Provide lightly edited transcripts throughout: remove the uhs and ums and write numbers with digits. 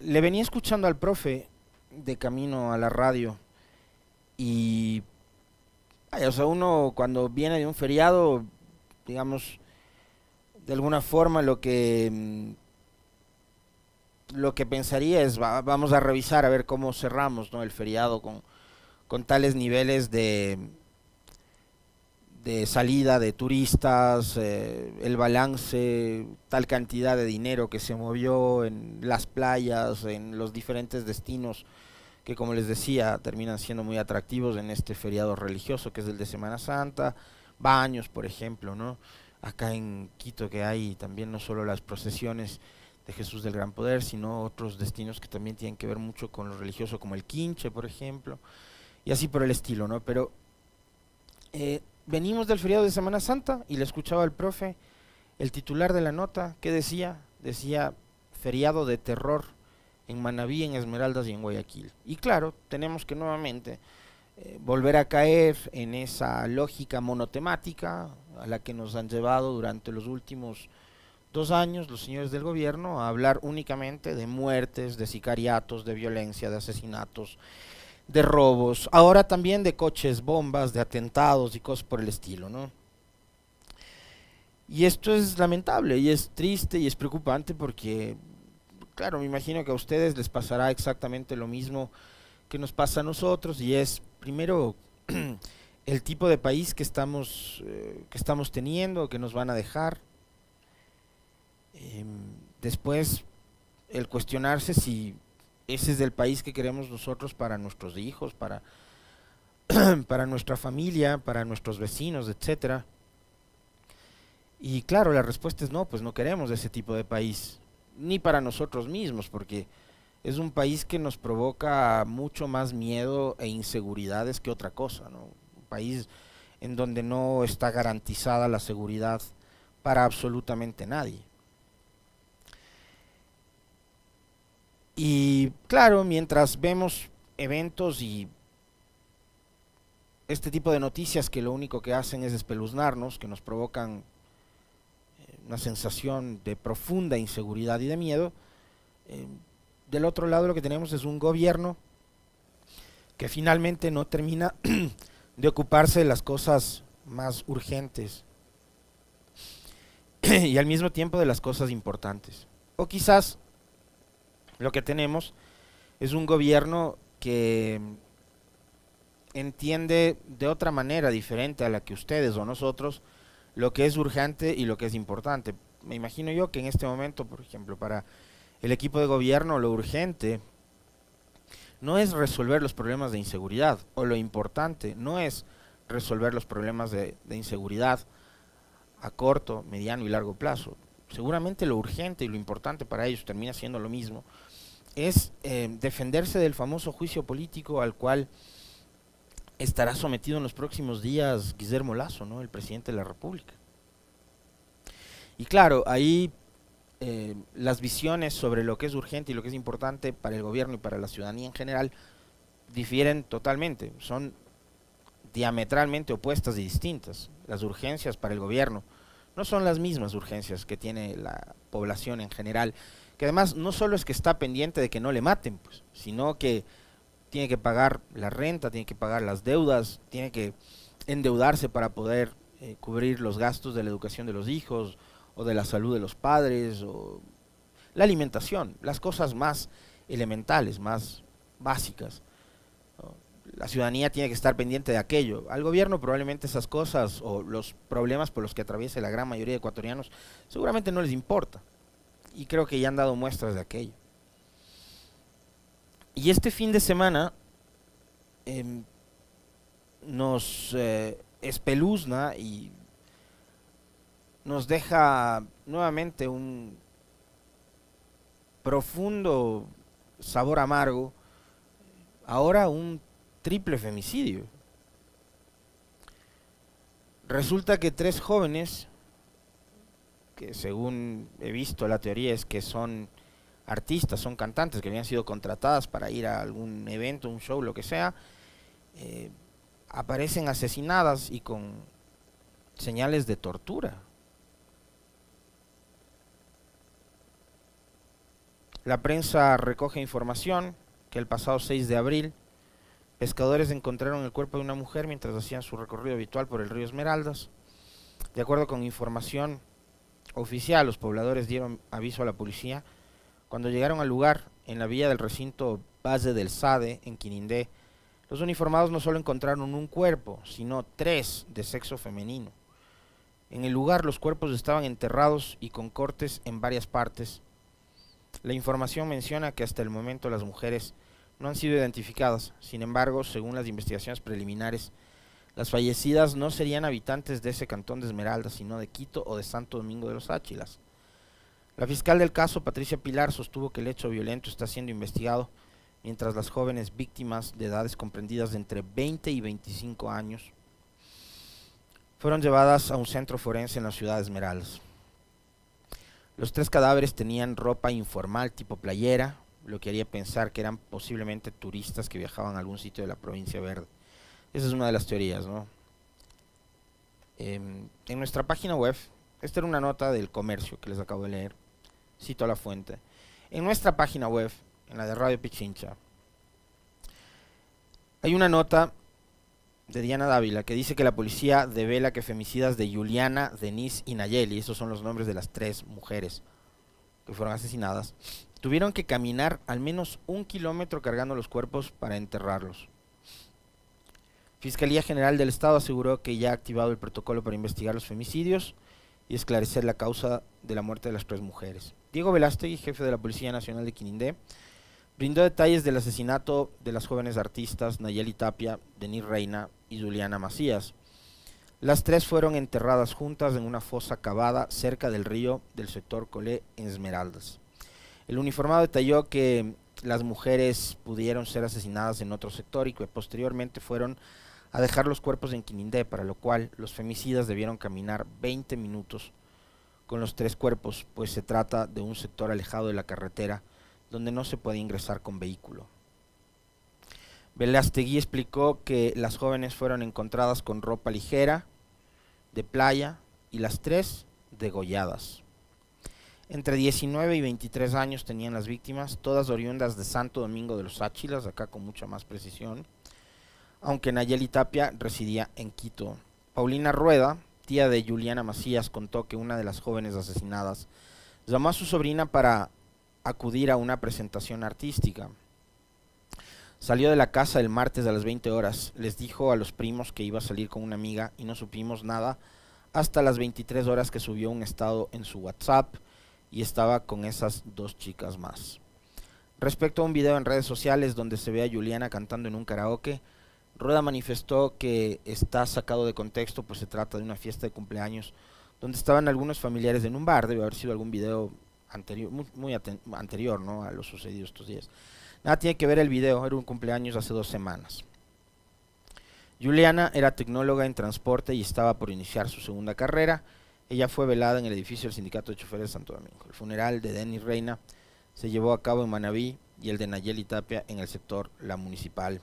Le venía escuchando al profe de camino a la radio y, vaya, o sea, uno cuando viene de un feriado, digamos, de alguna forma lo que pensaría es, vamos a revisar a ver cómo cerramos, ¿no?, el feriado con tales niveles de salida de turistas, el balance, tal cantidad de dinero que se movió en las playas, en los diferentes destinos que, como les decía, terminan siendo muy atractivos en este feriado religioso que es el de Semana Santa. Baños, por ejemplo, ¿no? Acá en Quito, que hay también no solo las procesiones de Jesús del Gran Poder, sino otros destinos que también tienen que ver mucho con lo religioso, como el Quinche, por ejemplo, y así por el estilo, ¿no? Pero venimos del feriado de Semana Santa y le escuchaba al profe, el titular de la nota, ¿qué decía? Decía feriado de terror en Manabí, en Esmeraldas y en Guayaquil. Y claro, tenemos que nuevamente volver a caer en esa lógica monotemática a la que nos han llevado durante los últimos 2 años los señores del gobierno a hablar únicamente de muertes, de sicariatos, de violencia, de asesinatos, de robos, ahora también de coches bombas, de atentados y cosas por el estilo, ¿no? Y esto es lamentable y es triste y es preocupante porque, claro, me imagino que a ustedes les pasará exactamente lo mismo que nos pasa a nosotros, y es, primero, el tipo de país que estamos teniendo, que nos van a dejar. Después, el cuestionarse si ese es el país que queremos nosotros para nuestros hijos, para nuestra familia, para nuestros vecinos, etcétera. Y claro, la respuesta es no, pues no queremos ese tipo de país, ni para nosotros mismos, porque es un país que nos provoca mucho más miedo e inseguridades que otra cosa, ¿no? Un país en donde no está garantizada la seguridad para absolutamente nadie. Y claro, mientras vemos eventos y este tipo de noticias que lo único que hacen es espeluznarnos, que nos provocan una sensación de profunda inseguridad y de miedo, eh, del otro lado lo que tenemos es un gobierno que finalmente no termina de ocuparse de las cosas más urgentes y al mismo tiempo de las cosas importantes. O quizás lo que tenemos es un gobierno que entiende de otra manera diferente a la que ustedes o nosotros lo que es urgente y lo que es importante. Me imagino yo que en este momento, por ejemplo, para el equipo de gobierno lo urgente no es resolver los problemas de inseguridad, o lo importante no es resolver los problemas de inseguridad a corto, mediano y largo plazo. Seguramente lo urgente y lo importante para ellos termina siendo lo mismo, es defenderse del famoso juicio político al cual estará sometido en los próximos días Guillermo Lasso, ¿no?, el presidente de la República. Y claro, ahí las visiones sobre lo que es urgente y lo que es importante para el gobierno y para la ciudadanía en general difieren totalmente, son diametralmente opuestas y distintas. Las urgencias para el gobierno no son las mismas urgencias que tiene la población en general, que además no solo es que está pendiente de que no le maten, pues, sino que tiene que pagar la renta, tiene que pagar las deudas, tiene que endeudarse para poder cubrir los gastos de la educación de los hijos, o de la salud de los padres, o la alimentación, las cosas más elementales, más básicas, ¿no? La ciudadanía tiene que estar pendiente de aquello. Al gobierno probablemente esas cosas o los problemas por los que atraviesa la gran mayoría de ecuatorianos seguramente no les importa, y creo que ya han dado muestras de aquello. Y este fin de semana eh, nos espeluzna y nos deja nuevamente un profundo sabor amargo, ahora un triple femicidio. Resulta que 3 jóvenes, que según he visto la teoría es que son artistas, son cantantes que habían sido contratadas para ir a algún evento, un show, lo que sea, eh, aparecen asesinadas y con señales de tortura. La prensa recoge información que el pasado 6 de abril pescadores encontraron el cuerpo de una mujer mientras hacían su recorrido habitual por el río Esmeraldas. De acuerdo con información oficial, los pobladores dieron aviso a la policía. Cuando llegaron al lugar, en la villa del recinto base del SADE, en Quinindé, los uniformados no solo encontraron un cuerpo, sino 3 de sexo femenino. En el lugar los cuerpos estaban enterrados y con cortes en varias partes. La información menciona que hasta el momento las mujeres no han sido identificadas. Sin embargo, según las investigaciones preliminares, las fallecidas no serían habitantes de ese cantón de Esmeraldas, sino de Quito o de Santo Domingo de los Áchilas. La fiscal del caso, Patricia Pilar, sostuvo que el hecho violento está siendo investigado, mientras las jóvenes víctimas de edades comprendidas de entre 20 y 25 años fueron llevadas a un centro forense en la ciudad de Esmeraldas. Los 3 cadáveres tenían ropa informal tipo playera, lo que haría pensar que eran posiblemente turistas que viajaban a algún sitio de la provincia verde. Esa es una de las teorías, ¿no? En nuestra página web, esta era una nota del Comercio que les acabo de leer, cito la fuente. En nuestra página web, en la de Radio Pichincha, hay una nota de Diana Dávila que dice que la policía devela que femicidas de Juliana, Denise y Nayeli, esos son los nombres de las 3 mujeres que fueron asesinadas, tuvieron que caminar al menos 1 kilómetro cargando los cuerpos para enterrarlos. Fiscalía General del Estado aseguró que ya ha activado el protocolo para investigar los femicidios y esclarecer la causa de la muerte de las 3 mujeres. Diego Velástegui, jefe de la Policía Nacional de Quinindé, brindó detalles del asesinato de las jóvenes artistas Nayeli Tapia, Denise Reina y Juliana Macías. Las 3 fueron enterradas juntas en una fosa cavada cerca del río del sector Colé en Esmeraldas. El uniformado detalló que las mujeres pudieron ser asesinadas en otro sector y que posteriormente fueron a dejar los cuerpos en Quinindé, para lo cual los femicidas debieron caminar 20 minutos con los 3 cuerpos, pues se trata de un sector alejado de la carretera donde no se puede ingresar con vehículo. Velástegui explicó que las jóvenes fueron encontradas con ropa ligera, de playa, y las 3 degolladas. Entre 19 y 23 años tenían las víctimas, todas oriundas de Santo Domingo de los Áchilas, acá con mucha más precisión, aunque Nayeli Tapia residía en Quito. Paulina Rueda, tía de Juliana Macías, contó que una de las jóvenes asesinadas llamó a su sobrina para acudir a una presentación artística. Salió de la casa el martes a las 20 horas, les dijo a los primos que iba a salir con una amiga y no supimos nada hasta las 23 horas que subió un estado en su WhatsApp y estaba con esas 2 chicas más. Respecto a un video en redes sociales donde se ve a Juliana cantando en un karaoke, Rueda manifestó que está sacado de contexto, pues se trata de una fiesta de cumpleaños donde estaban algunos familiares en un bar. Debe haber sido algún video anterior, muy anterior, ¿no?, a lo sucedido estos días. Nada tiene que ver el video, era un cumpleaños hace 2 semanas. Juliana era tecnóloga en transporte y estaba por iniciar su segunda carrera. Ella fue velada en el edificio del Sindicato de Choferes de Santo Domingo. El funeral de Denise Reina se llevó a cabo en Manabí y el de Nayeli Tapia en el sector La Municipal.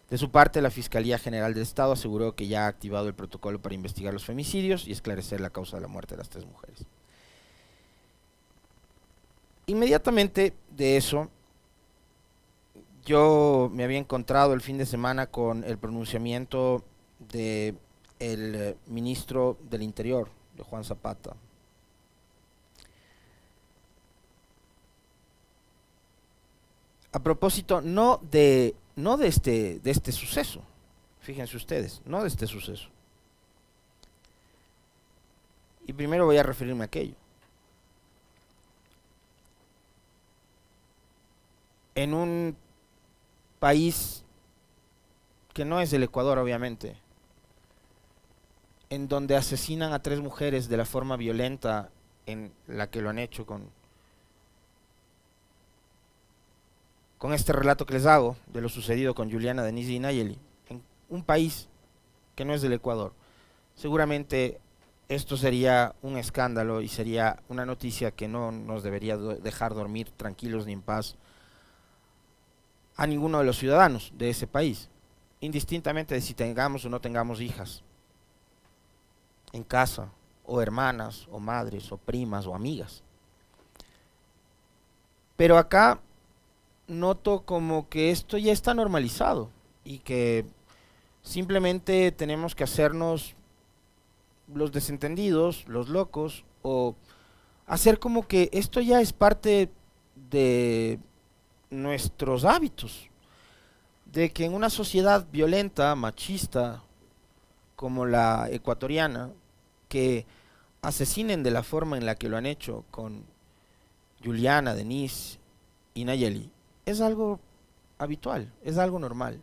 De su parte, la Fiscalía General del Estado aseguró que ya ha activado el protocolo para investigar los femicidios y esclarecer la causa de la muerte de las 3 mujeres. Inmediatamente de eso, yo me había encontrado el fin de semana con el pronunciamiento del ministro del Interior, de Juan Zapata. A propósito, no de este suceso, fíjense ustedes, no de este suceso. Y primero voy a referirme a aquello. En un país que no es el Ecuador, obviamente, en donde asesinan a 3 mujeres de la forma violenta en la que lo han hecho con este relato que les hago de lo sucedido con Juliana, Denise y Nayeli, en un país que no es del Ecuador, seguramente esto sería un escándalo y sería una noticia que no nos debería dejar dormir tranquilos ni en paz a ninguno de los ciudadanos de ese país, indistintamente de si tengamos o no tengamos hijas en casa, o hermanas, o madres, o primas, o amigas. Pero acá noto como que esto ya está normalizado y que simplemente tenemos que hacernos los desentendidos, los locos, o hacer como que esto ya es parte de nuestros hábitos, de que en una sociedad violenta, machista, como la ecuatoriana, que asesinen de la forma en la que lo han hecho con Juliana, Denise y Nayeli, es algo habitual, es algo normal.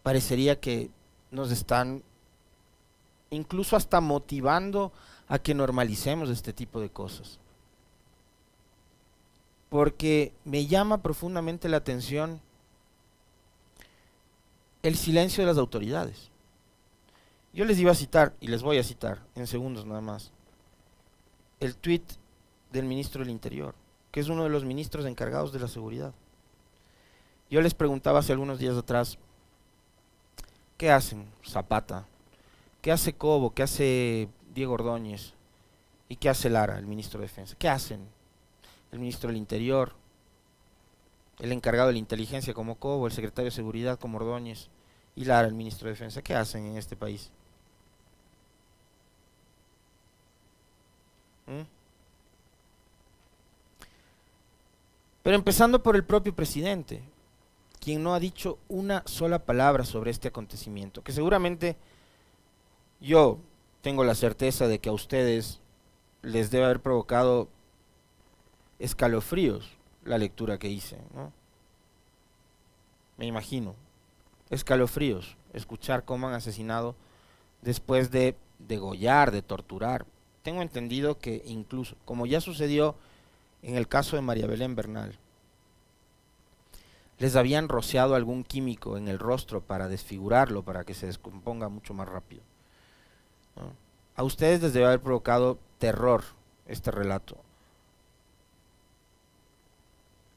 Parecería que nos están incluso hasta motivando a que normalicemos este tipo de cosas. Porque me llama profundamente la atención el silencio de las autoridades. Yo les iba a citar, y les voy a citar, en segundos nada más, el tuit del ministro del Interior, que es uno de los ministros encargados de la seguridad. Yo les preguntaba hace algunos días atrás, ¿qué hacen Zapata? ¿Qué hace Cobo? ¿Qué hace Diego Ordóñez? ¿Y qué hace Lara, el ministro de Defensa? ¿Qué hacen? El ministro del Interior, el encargado de la inteligencia como Cobo, el secretario de Seguridad como Ordóñez, y Lara, el ministro de Defensa. ¿Qué hacen en este país? ¿Mm? Pero empezando por el propio presidente, quien no ha dicho una sola palabra sobre este acontecimiento, que seguramente yo tengo la certeza de que a ustedes les debe haber provocado escalofríos la lectura que hice, ¿no? Me imagino, escalofríos, escuchar cómo han asesinado después de degollar, de torturar. Tengo entendido que incluso, como ya sucedió en el caso de María Belén Bernal, les habían rociado algún químico en el rostro para desfigurarlo, para que se descomponga mucho más rápido, ¿no? A ustedes les debe haber provocado terror este relato.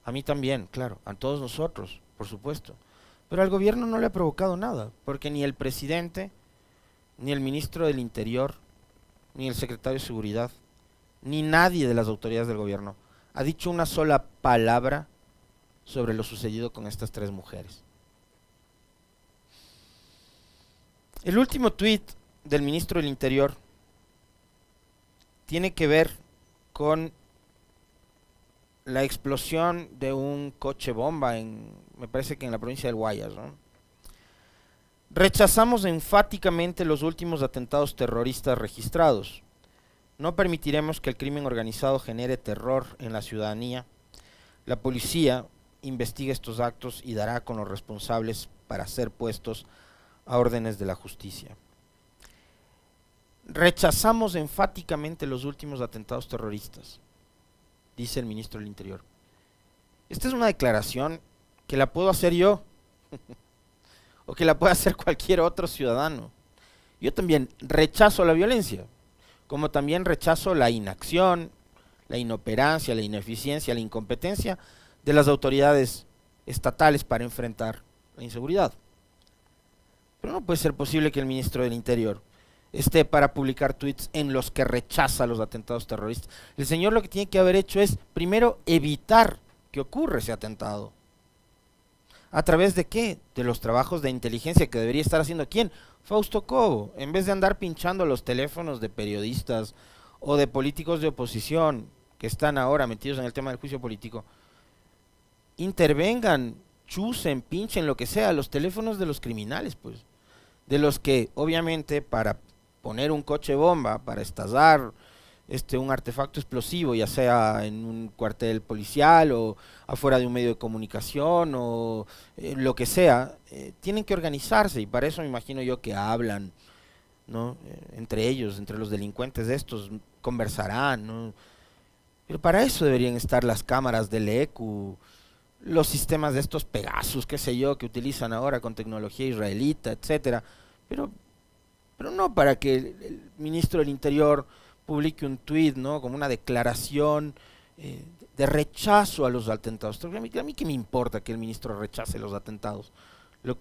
A mí también, claro, a todos nosotros, por supuesto. Pero al gobierno no le ha provocado nada, porque ni el presidente, ni el ministro del Interior, ni el secretario de Seguridad, ni nadie de las autoridades del gobierno ha dicho una sola palabra sobre lo sucedido con estas tres mujeres. El último tuit del ministro del Interior tiene que ver con la explosión de un coche bomba me parece que en la provincia del Guayas, ¿no? Rechazamos enfáticamente los últimos atentados terroristas registrados. No permitiremos que el crimen organizado genere terror en la ciudadanía. La policía investiga estos actos y dará con los responsables para ser puestos a órdenes de la justicia. Rechazamos enfáticamente los últimos atentados terroristas, dice el ministro del Interior. Esta es una declaración que la puedo hacer yo o que la puede hacer cualquier otro ciudadano. Yo también rechazo la violencia, como también rechazo la inacción, la inoperancia, la ineficiencia, la incompetencia de las autoridades estatales para enfrentar la inseguridad. Pero no puede ser posible que el ministro del Interior esté para publicar tweets en los que rechaza los atentados terroristas. El señor lo que tiene que haber hecho es, primero, evitar que ocurra ese atentado. ¿A través de qué? De los trabajos de inteligencia que debería estar haciendo ¿quién? Fausto Cobo, en vez de andar pinchando los teléfonos de periodistas o de políticos de oposición que están ahora metidos en el tema del juicio político. Intervengan, chusen, pinchen, lo que sea, los teléfonos de los criminales, pues. De los que, obviamente, para poner un coche bomba, para estallar un artefacto explosivo, ya sea en un cuartel policial o afuera de un medio de comunicación o lo que sea, tienen que organizarse y para eso me imagino yo que hablan, ¿no? Entre ellos, entre los delincuentes de estos, conversarán, ¿no? Pero para eso deberían estar las cámaras del ECU, los sistemas de estos Pegasus, qué sé yo, que utilizan ahora con tecnología israelita, etcétera, pero no para que el ministro del Interior publique un tuit, ¿no? Como una declaración de rechazo a los atentados. A mí qué me importa que el ministro rechace los atentados.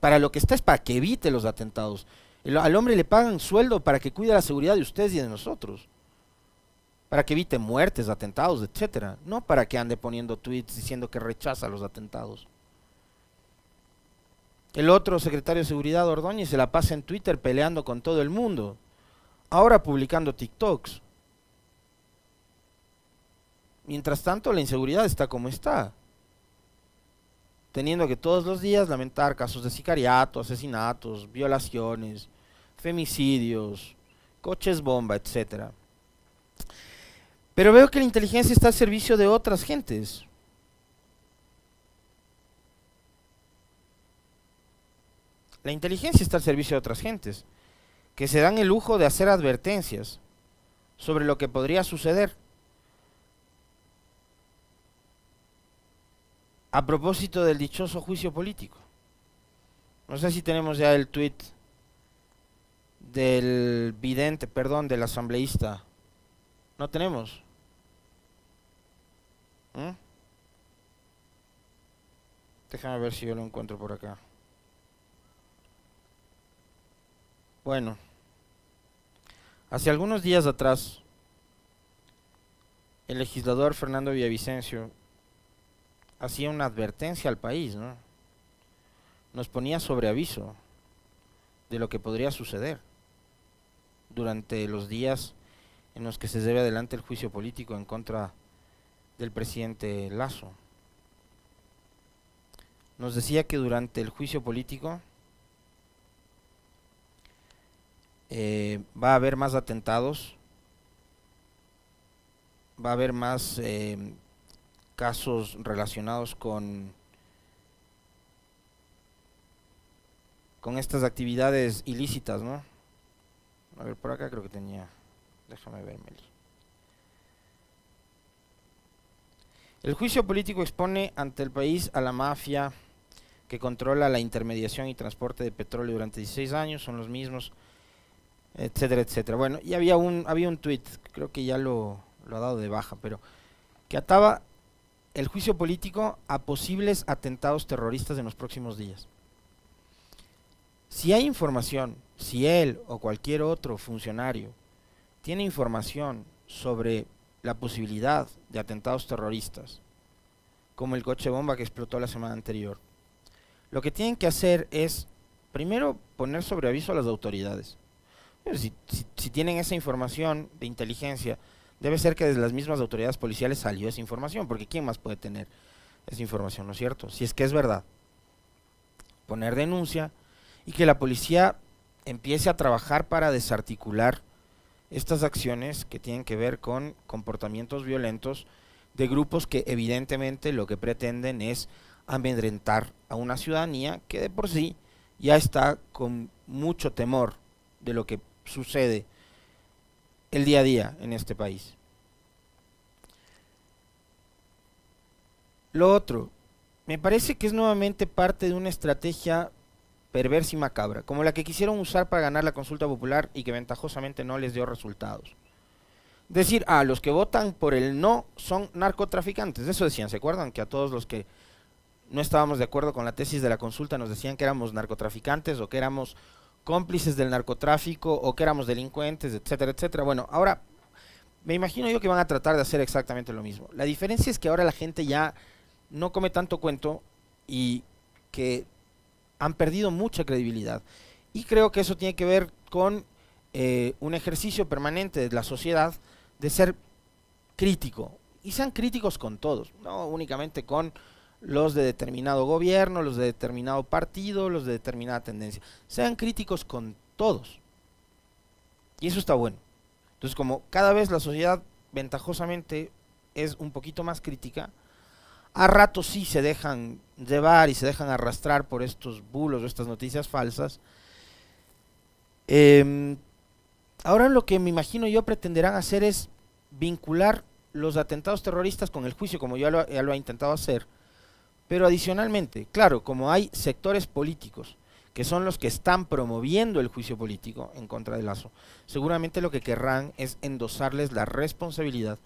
Para lo que está es para que evite los atentados. Al hombre le pagan sueldo para que cuide la seguridad de ustedes y de nosotros. para que evite muertes, atentados, etcétera, no para que ande poniendo tweets diciendo que rechaza los atentados. El otro secretario de Seguridad, Ordóñez, se la pasa en Twitter peleando con todo el mundo, ahora publicando TikToks. Mientras tanto, la inseguridad está como está, teniendo que todos los días lamentar casos de sicariato, asesinatos, violaciones, femicidios, coches bomba, etcétera. Pero veo que la inteligencia está al servicio de otras gentes. La inteligencia está al servicio de otras gentes, que se dan el lujo de hacer advertencias sobre lo que podría suceder. A propósito del dichoso juicio político. No sé si tenemos ya el tweet del vidente, perdón, del asambleísta. No tenemos. Déjame ver si yo lo encuentro por acá. Bueno, hace algunos días atrás, el legislador Fernando Villavicencio hacía una advertencia al país, ¿no? Nos ponía sobre aviso de lo que podría suceder durante los días en los que se lleve adelante el juicio político en contra del presidente Lasso. Nos decía que durante el juicio político va a haber más atentados, va a haber más casos relacionados con estas actividades ilícitas, ¿no? A ver, por acá creo que tenía, déjame ver, Meli. El juicio político expone ante el país a la mafia que controla la intermediación y transporte de petróleo durante 16 años, son los mismos, etcétera, etcétera. Bueno, y había un tweet, creo que ya lo ha dado de baja, pero que ataba el juicio político a posibles atentados terroristas en los próximos días. Si hay información, si él o cualquier otro funcionario tiene información sobre la posibilidad de atentados terroristas, como el coche bomba que explotó la semana anterior, lo que tienen que hacer es, primero, poner sobre aviso a las autoridades. Si tienen esa información de inteligencia, debe ser que desde las mismas autoridades policiales salió esa información, porque ¿quién más puede tener esa información, no es cierto? Si es que es verdad. Poner denuncia y que la policía empiece a trabajar para desarticular estas acciones que tienen que ver con comportamientos violentos de grupos que evidentemente lo que pretenden es amedrentar a una ciudadanía que de por sí ya está con mucho temor de lo que sucede el día a día en este país. Lo otro, me parece que es nuevamente parte de una estrategia perversa y macabra, como la que quisieron usar para ganar la consulta popular y que ventajosamente no les dio resultados. Decir, los que votan por el no son narcotraficantes, eso decían, ¿se acuerdan? Que a todos los que no estábamos de acuerdo con la tesis de la consulta nos decían que éramos narcotraficantes o que éramos cómplices del narcotráfico o que éramos delincuentes, etcétera, etcétera. Bueno, ahora me imagino yo que van a tratar de hacer exactamente lo mismo. La diferencia es que ahora la gente ya no come tanto cuento y que han perdido mucha credibilidad. Y creo que eso tiene que ver con un ejercicio permanente de la sociedad de ser crítico. Y sean críticos con todos, no únicamente con los de determinado gobierno, los de determinado partido, los de determinada tendencia. Sean críticos con todos. Y eso está bueno. Entonces, como cada vez la sociedad ventajosamente es un poquito más crítica, a ratos sí se dejan llevar y se dejan arrastrar por estos bulos o estas noticias falsas. Ahora lo que me imagino yo pretenderán hacer es vincular los atentados terroristas con el juicio, como ya lo ha intentado hacer. Pero adicionalmente, claro, como hay sectores políticos que son los que están promoviendo el juicio político en contra de Lasso, seguramente lo que querrán es endosarles la responsabilidad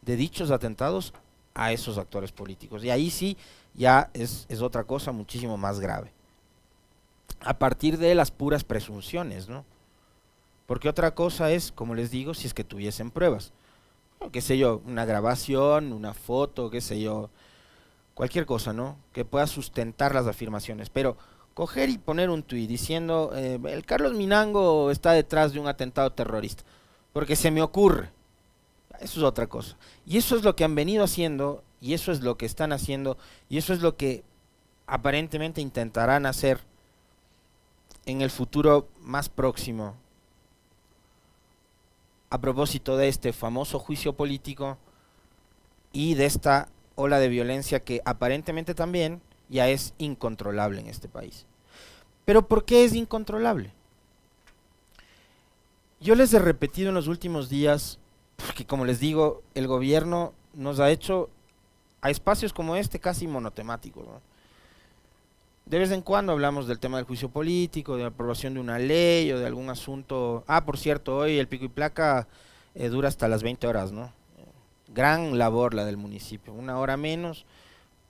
de dichos atentados a esos actores políticos. Y ahí sí ya es otra cosa muchísimo más grave. A partir de las puras presunciones, ¿no? Porque otra cosa es, como les digo, si es que tuviesen pruebas. o qué sé yo, una grabación, una foto, qué sé yo, cualquier cosa, ¿no? Que pueda sustentar las afirmaciones. Pero coger y poner un tuit diciendo, el Carlos Minango está detrás de un atentado terrorista, porque se me ocurre. Eso es otra cosa. Y eso es lo que han venido haciendo, y eso es lo que están haciendo, y eso es lo que aparentemente intentarán hacer en el futuro más próximo, a propósito de este famoso juicio político y de esta ola de violencia que aparentemente también ya es incontrolable en este país. Pero ¿por qué es incontrolable? Yo les he repetido en los últimos días que, como les digo, el gobierno nos ha hecho a espacios como este casi monotemáticos, ¿no? De vez en cuando hablamos del tema del juicio político, de la aprobación de una ley o de algún asunto. Ah, por cierto, hoy el pico y placa dura hasta las 20 horas, ¿no? Gran labor la del municipio, una hora menos,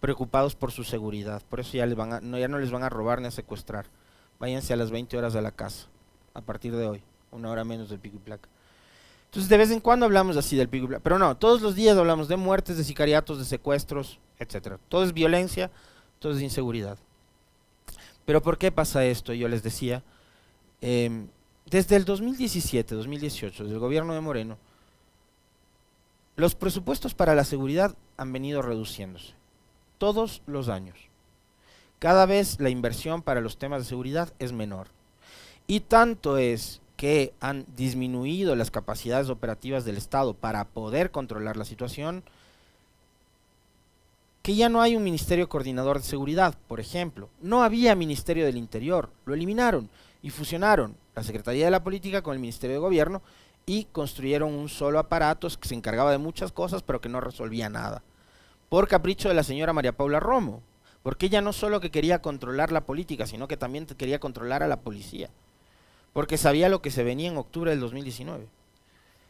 preocupados por su seguridad. Por eso ya, ya no les van a robar ni a secuestrar. Váyanse a las 20 horas a la casa, a partir de hoy, una hora menos del pico y placa. Entonces de vez en cuando hablamos así del pico y placa, pero no, todos los días hablamos de muertes, de sicariatos, de secuestros, etcétera. Todo es violencia, todo es inseguridad. Pero ¿por qué pasa esto? Yo les decía, desde el 2017-2018, desde el gobierno de Moreno, los presupuestos para la seguridad han venido reduciéndose, todos los años. Cada vez la inversión para los temas de seguridad es menor. Y tanto es que han disminuido las capacidades operativas del Estado para poder controlar la situación, que ya no hay un Ministerio Coordinador de Seguridad, por ejemplo. No había Ministerio del Interior, lo eliminaron y fusionaron la Secretaría de la Política con el Ministerio de Gobierno y construyeron un solo aparato que se encargaba de muchas cosas pero que no resolvía nada. Por capricho de la señora María Paula Romo, porque ella no solo que quería controlar la política, sino que también quería controlar a la policía, porque sabía lo que se venía en octubre del 2019.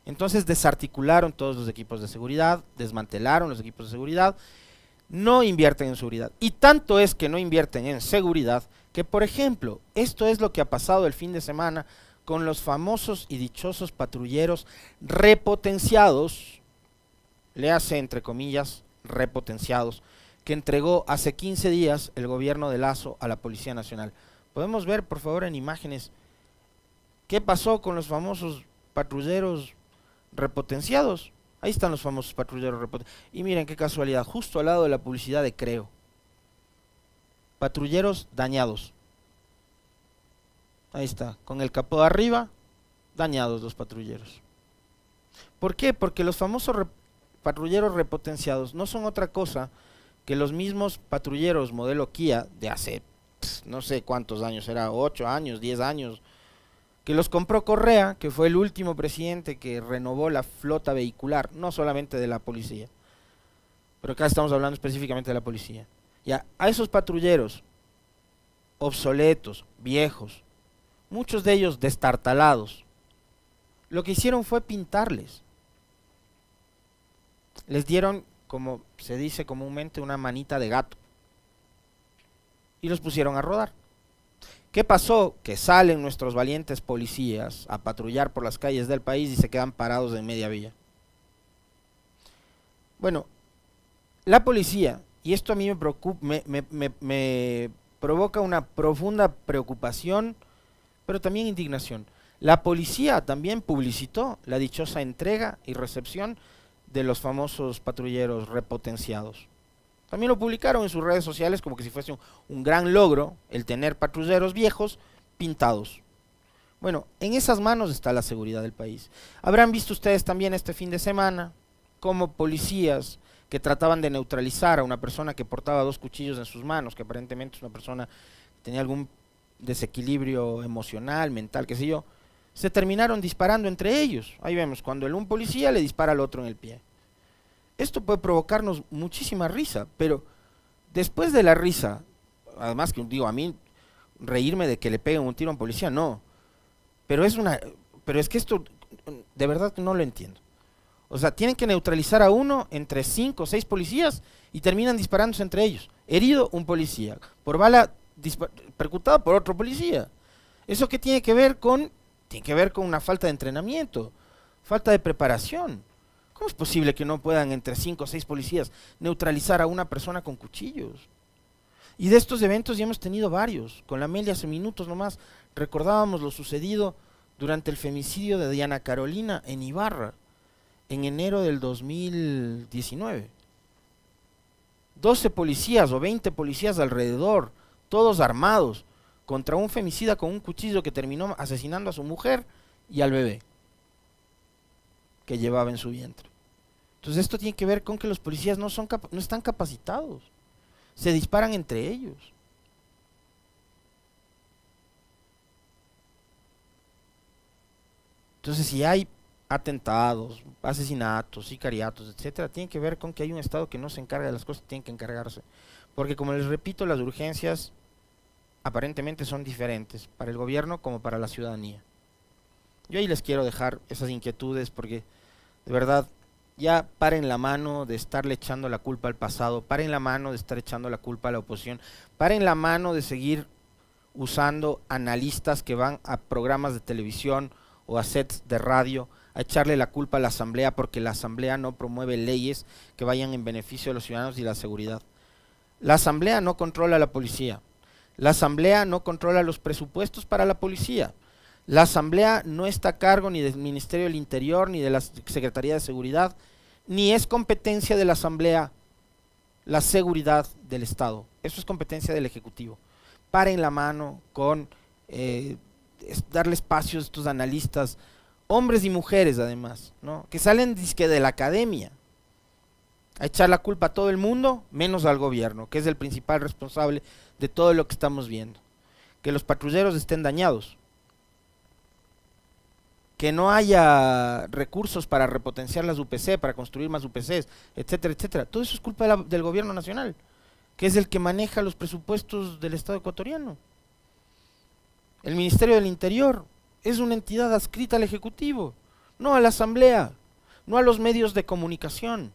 Entonces desarticularon todos los equipos de seguridad, desmantelaron los equipos de seguridad, no invierten en seguridad. Y tanto es que no invierten en seguridad que, por ejemplo, esto es lo que ha pasado el fin de semana con los famosos y dichosos patrulleros repotenciados, léase entre comillas, repotenciados, que entregó hace 15 días el gobierno de Lasso a la Policía Nacional. Podemos ver, por favor, en imágenes qué pasó con los famosos patrulleros repotenciados. Ahí están los famosos patrulleros repotenciados. Y miren qué casualidad, justo al lado de la publicidad de Creo. Patrulleros dañados. Ahí está, con el capó arriba, dañados los patrulleros. ¿Por qué? Porque los famosos patrulleros repotenciados no son otra cosa que los mismos patrulleros modelo Kia de hace no sé cuántos años, era 8 años, 10 años, que los compró Correa, que fue el último presidente que renovó la flota vehicular, no solamente de la policía, pero acá estamos hablando específicamente de la policía. Ya, a esos patrulleros obsoletos, viejos, muchos de ellos destartalados, lo que hicieron fue pintarles. Les dieron, como se dice comúnmente, una manita de gato y los pusieron a rodar. ¿Qué pasó? Que salen nuestros valientes policías a patrullar por las calles del país y se quedan parados en media vía. Bueno, la policía, y esto a mí me preocupa, me provoca una profunda preocupación, pero también indignación. La policía también publicitó la dichosa entrega y recepción de los famosos patrulleros repotenciados. También lo publicaron en sus redes sociales como que si fuese un gran logro el tener patrulleros viejos pintados. Bueno, en esas manos está la seguridad del país. Habrán visto ustedes también este fin de semana como policías que trataban de neutralizar a una persona que portaba 2 cuchillos en sus manos, que aparentemente es una persona que tenía algún desequilibrio emocional, mental, qué sé yo, se terminaron disparando entre ellos. Ahí vemos, cuando un policía le dispara al otro en el pie. Esto puede provocarnos muchísima risa, pero después de la risa, además que digo, a mí reírme de que le peguen un tiro a un policía, no, pero es que esto de verdad no lo entiendo. O sea, tienen que neutralizar a uno entre 5 o 6 policías y terminan disparándose entre ellos. Herido un policía, por bala percutada por otro policía. ¿Eso qué tiene que ver con? Tiene que ver con una falta de entrenamiento, falta de preparación. ¿Cómo es posible que no puedan entre 5 o 6 policías neutralizar a una persona con cuchillos? Y de estos eventos ya hemos tenido varios. Con la Amelia hace minutos nomás recordábamos lo sucedido durante el femicidio de Diana Carolina en Ibarra, en enero del 2019. 12 policías o 20 policías alrededor, todos armados, contra un femicida con un cuchillo que terminó asesinando a su mujer y al bebé que llevaba en su vientre. Entonces esto tiene que ver con que los policías no están capacitados, se disparan entre ellos. Entonces si hay atentados, asesinatos, sicariatos, etcétera, tiene que ver con que hay un Estado que no se encarga de las cosas que tiene que encargarse. Porque como les repito, las urgencias aparentemente son diferentes para el gobierno como para la ciudadanía. Yo ahí les quiero dejar esas inquietudes porque de verdad ya paren la mano de estarle echando la culpa al pasado, paren la mano de estar echando la culpa a la oposición, paren la mano de seguir usando analistas que van a programas de televisión o a sets de radio a echarle la culpa a la asamblea porque la asamblea no promueve leyes que vayan en beneficio de los ciudadanos y la seguridad. La asamblea no controla a la policía, la asamblea no controla los presupuestos para la policía, la asamblea no está a cargo ni del Ministerio del Interior ni de la Secretaría de Seguridad, ni es competencia de la asamblea la seguridad del Estado, eso es competencia del Ejecutivo. Paren la mano con darle espacios a estos analistas, hombres y mujeres además, ¿no? Que salen dizque de la academia a echar la culpa a todo el mundo, menos al gobierno, que es el principal responsable de todo lo que estamos viendo. Que los patrulleros estén dañados, que no haya recursos para repotenciar las UPC, para construir más UPCs, etcétera, etcétera. Todo eso es culpa del gobierno nacional, que es el que maneja los presupuestos del Estado ecuatoriano. El Ministerio del Interior es una entidad adscrita al Ejecutivo, no a la Asamblea, no a los medios de comunicación.